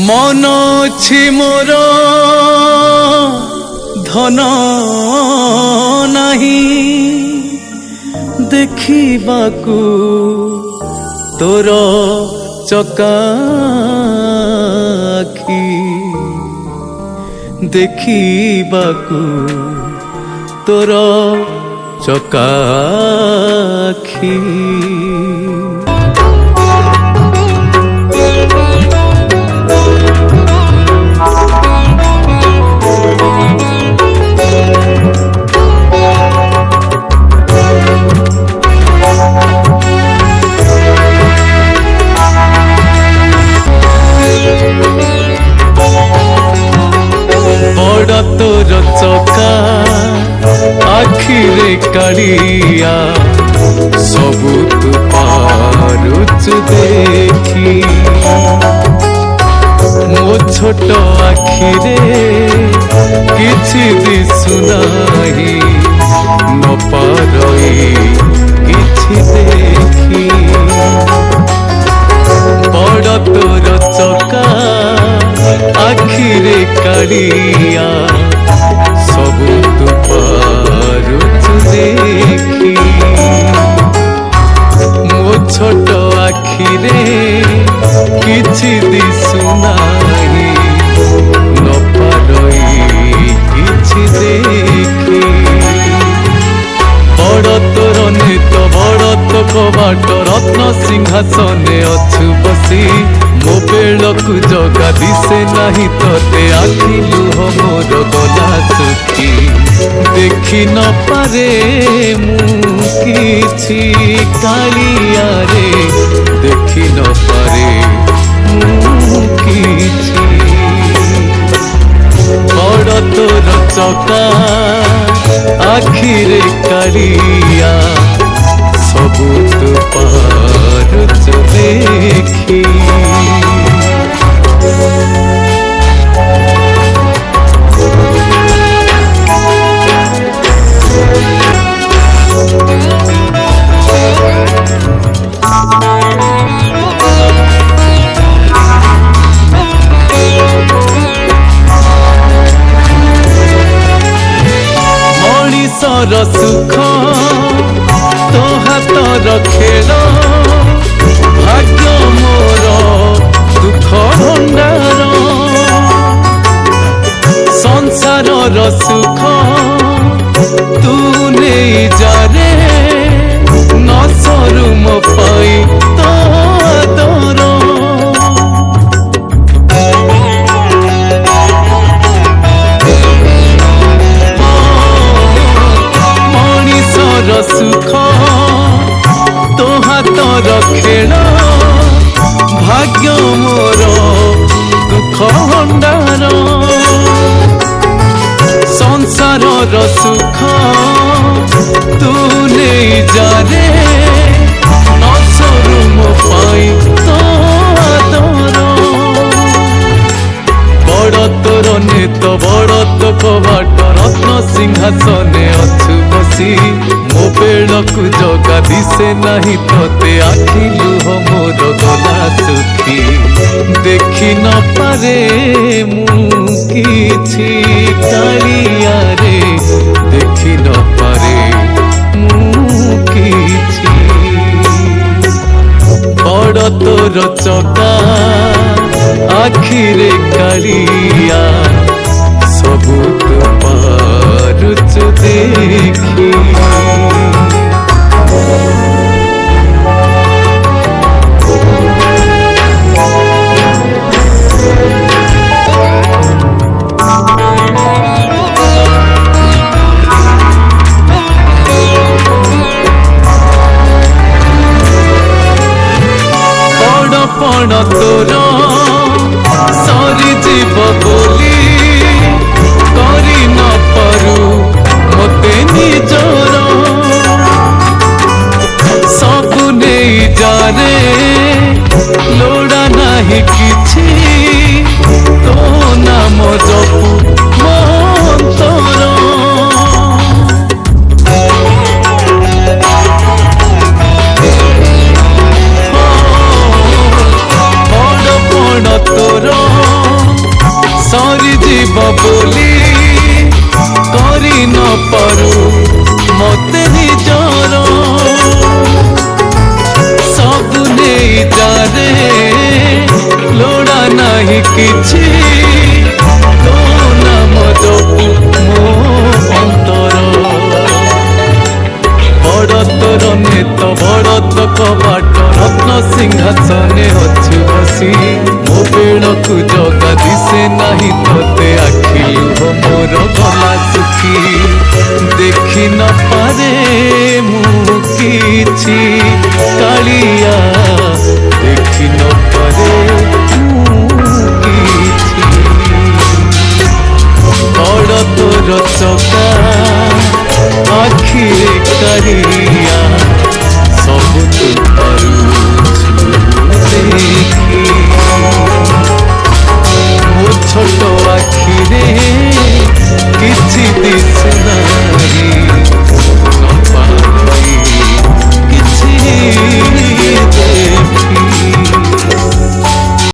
मन अछि मोर धन नहीं देखिबाकू तोर चकाखी देखिबाकू तोर चकाखी बड़ा तोर चका आखिरे कालिया सबू तू पारुचु देखी मो छोट आखिरे किछि दिसु नाही न पारई किछि देखी बड़ा तोर चका आखिरे कालिया सबू तू पारुचु देखी मो छोट आखिरे किछि दिसु नाही न पारई किछि देखी बड़ तोर नेत बड़ तो कबाट रत्न सिंहासने अछु बसी मो बेलकु जगा दिसे नहीं तोते आखि लुह मोर गला सुखी देखि न पारे मु किछि कालिया रे देखि न पारे मु किछि बड़ तोर चका आखिरे कालिया सबू तू पारुचु देखी मनीषर सुख तो हाथर खेल भाग्य मोर दुख भंडार संसार सुख तू नहीं जाने न सरू मो पाई तो आदर मनीषर सुख तो हाथर खेल भाग्य मोर दुख भंडार संसार सुख तू नहीं जाने न सरू मो पाई तो आदर बड़ तोर नेत बड़ तो कबाट रत्न सिंहासने अछु बसी मो बेलकु जगा दिसे नहीं तोते आखि लुह मोर गला सुखी देखि न पारे मु किछि कालिया रे देखि न पारे मु किछि बड़ तोर चका आखिरे कालिया सबू तू पारुचु देखी बड़पण तोर सरी जीव बोली करी न पारू मते निजर सबु नहीं जाने लोड़ा नहीं किछि तो नाम जपू मंतर କିଛି ତୋ ନାମ ଜପୁ ମୋ ଅନ୍ତର ବଡ଼ ତୋର ନେତ ବଡ଼ ତ କବାଟ ରତ୍ନ ସିଂହାସନେ ଅଛୁ ବସି ମୋ ବେଳକୁ ଜଗା ଦିଶେ ନାହିଁ ତତେ ଆଖି ଲୁହ ମୋର ଗଲା ସୁଖୀ ଦେଖି ନପାରେ ମୁଁ କିଛି କାଳିଆ ଦେଖି